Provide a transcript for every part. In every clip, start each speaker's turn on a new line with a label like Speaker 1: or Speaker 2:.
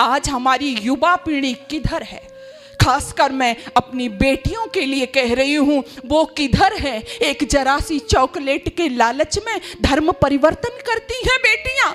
Speaker 1: आज हमारी युवा पीढ़ी किधर है? खासकर मैं अपनी बेटियों के लिए कह रही हूँ, वो किधर है? एक जरा सी चॉकलेट के लालच में धर्म परिवर्तन करती हैं बेटियां।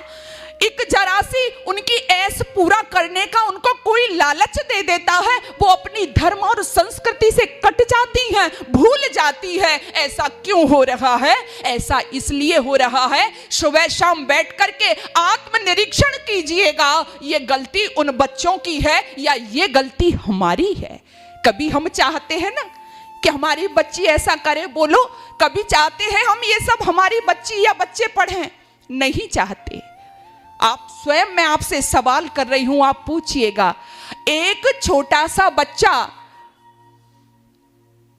Speaker 1: एक जरा सी उनकी ऐश पूरा करने का उनको कोई लालच दे देता है, वो अपनी धर्म और संस्कृति से कट जाती हैं, भूल जाती है। ऐसा क्यों हो रहा है? ऐसा इसलिए हो रहा है, सुबह शाम बैठ करके आत्मनिरीक्षण कीजिएगा, ये गलती उन बच्चों की है या ये गलती हमारी है? कभी हम चाहते हैं ना कि हमारी बच्ची ऐसा करे? बोलो, कभी चाहते हैं हम ये सब हमारी बच्ची या बच्चे पढ़ें? नहीं चाहते। आप स्वयं, मैं आपसे सवाल कर रही हूं, आप पूछिएगा, एक छोटा सा बच्चा,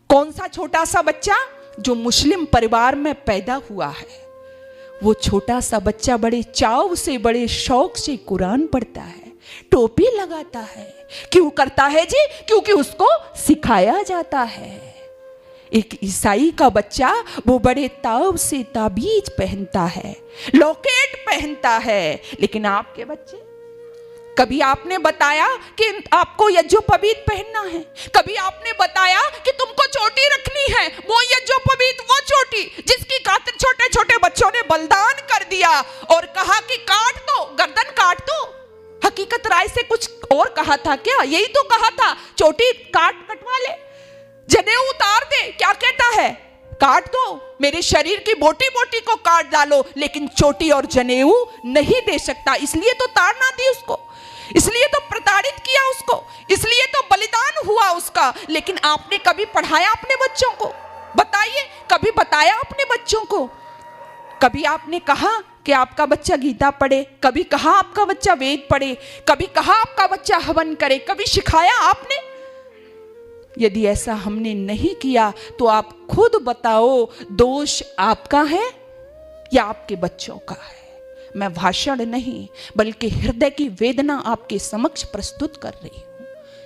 Speaker 1: कौन सा छोटा सा बच्चा? जो मुस्लिम परिवार में पैदा हुआ है, वो छोटा सा बच्चा बड़े चाव से, बड़े शौक से कुरान पढ़ता है, टोपी लगाता है। क्यों करता है जी? क्योंकि उसको सिखाया जाता है। एक ईसाई का बच्चा वो बड़े ताव से ताबीज पहनता है, लॉकेट पहनता है। लेकिन आपके बच्चे, कभी आपने बताया कि आपको यज्ञोपवीत पहनना है? कभी आपने बताया कि तुमको चोटी रखनी है? वो यज्ञोपवीत, वो चोटी जिसकी खातिर छोटे छोटे बच्चों ने बलिदान कर दिया और कहा कि काट दो, गर्दन काट दो। हकीकत राय से कुछ और कहा था क्या? यही तो कहा था, चोटी कटवा ले, जनेऊ उतार दे। क्या कहता है? काट दो, मेरे शरीर की बोटी बोटी को काट डालो, लेकिन चोटी और जनेऊ नहीं दे सकता। इसलिए तो ताड़ना दी उसको, इसलिए तो प्रताड़ित किया उसको, इसलिए तो बलिदान हुआ उसका। लेकिन आपने कभी पढ़ाया अपने बच्चों को? बताइए, कभी बताया अपने बच्चों को? कभी आपने कहा कि आपका बच्चा गीता पढ़े? कभी कहा आपका बच्चा वेद पढ़े? कभी कहा आपका बच्चा हवन करे? कभी सिखाया आपने? यदि ऐसा हमने नहीं किया तो आप खुद बताओ, दोष आपका है या आपके बच्चों का है? मैं भाषण नहीं बल्कि हृदय की वेदना आपके समक्ष प्रस्तुत कर रही हूं।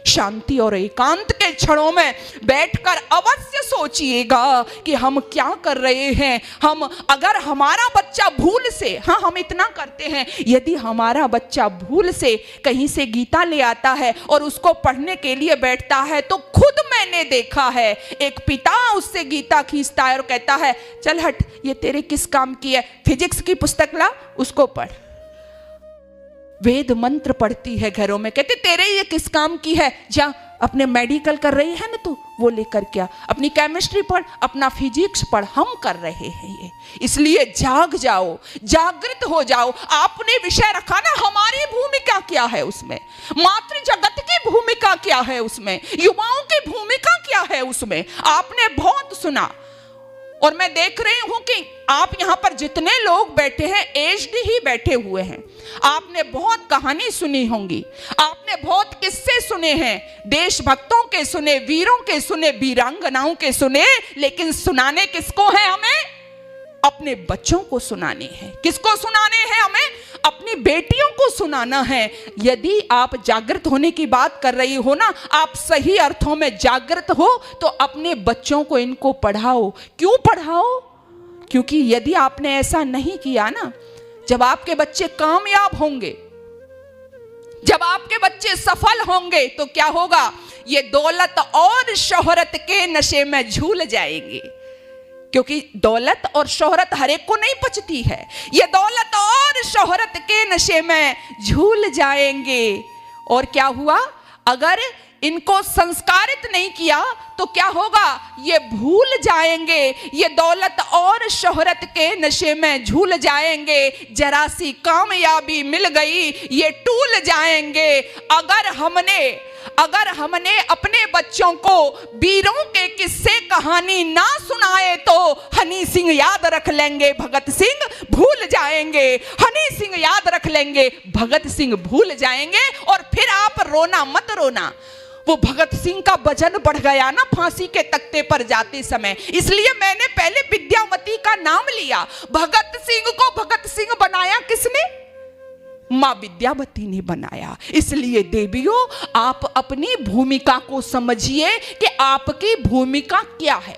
Speaker 1: शांति और एकांत के क्षणों में बैठकर अवश्य सोचिएगा कि हम क्या कर रहे हैं। हम, अगर हमारा बच्चा भूल से, हाँ हम इतना करते हैं, यदि हमारा बच्चा भूल से कहीं से गीता ले आता है और उसको पढ़ने के लिए बैठता है, तो खुद मैंने देखा है, एक पिता उससे गीता खींचता है और कहता है, चल हट, ये तेरे किस काम की है, फिजिक्स की पुस्तक ला, उसको पढ़। वेद मंत्र पढ़ती है घरों में, कहते तेरे ये किस काम की है, जा अपने मेडिकल कर रही है ना तू, वो लेकर क्या, अपनी केमिस्ट्री पढ़, अपना फिजिक्स पढ़, हम कर रहे हैं ये। इसलिए जाग जाओ, जागृत हो जाओ। आपने विषय रखा ना, हमारी भूमिका क्या है उसमें, मातृ जगत की भूमिका क्या है उसमें, युवाओं की भूमिका क्या है उसमें। आपने बहुत सुना और मैं देख रही हूं कि आप यहां पर जितने लोग बैठे हैं, एजड ही बैठे हुए हैं। आपने बहुत कहानी सुनी होंगी, आपने बहुत किस्से सुने हैं, देशभक्तों के सुने, वीरों के सुने, वीरांगनाओं के सुने, लेकिन सुनाने किसको है हमें? अपने बच्चों को सुनाने हैं। किसको सुनाने हैं हमें? अपनी बेटियों को सुनाना है। यदि आप जागृत होने की बात कर रही हो ना, आप सही अर्थों में जागृत हो, तो अपने बच्चों को इनको पढ़ाओ। क्यों पढ़ाओ? क्योंकि यदि आपने ऐसा नहीं किया ना, जब आपके बच्चे कामयाब होंगे, जब आपके बच्चे सफल होंगे, तो क्या होगा? ये दौलत और शोहरत के नशे में झूल जाएंगे। क्योंकि दौलत और शोहरत हर एक को नहीं पचती है। ये दौलत और शोहरत के नशे में झूल जाएंगे। और क्या हुआ? अगर इनको संस्कारित नहीं किया तो क्या होगा? ये भूल जाएंगे, ये दौलत और शोहरत के नशे में झूल जाएंगे। जरा सी कामयाबी मिल गई, ये टूल जाएंगे। अगर हमने अपने बच्चों को वीरों के किस्से कहानी ना सुनाए तो हनी सिंह याद रख लेंगे, भगत सिंह भूल जाएंगे। हनी सिंह याद रख लेंगे, भगत सिंह भूल जाएंगे। और फिर आप रोना मत रोना, वो भगत सिंह का वजन बढ़ गया ना फांसी के तख्ते पर जाते समय, इसलिए मैंने पहले विद्यावती का नाम लिया। भगत सिंह को भगत सिंह बनाया किसने? मां विद्यावती ने बनाया। इसलिए देवियों, आप अपनी भूमिका को समझिए कि आपकी भूमिका क्या है।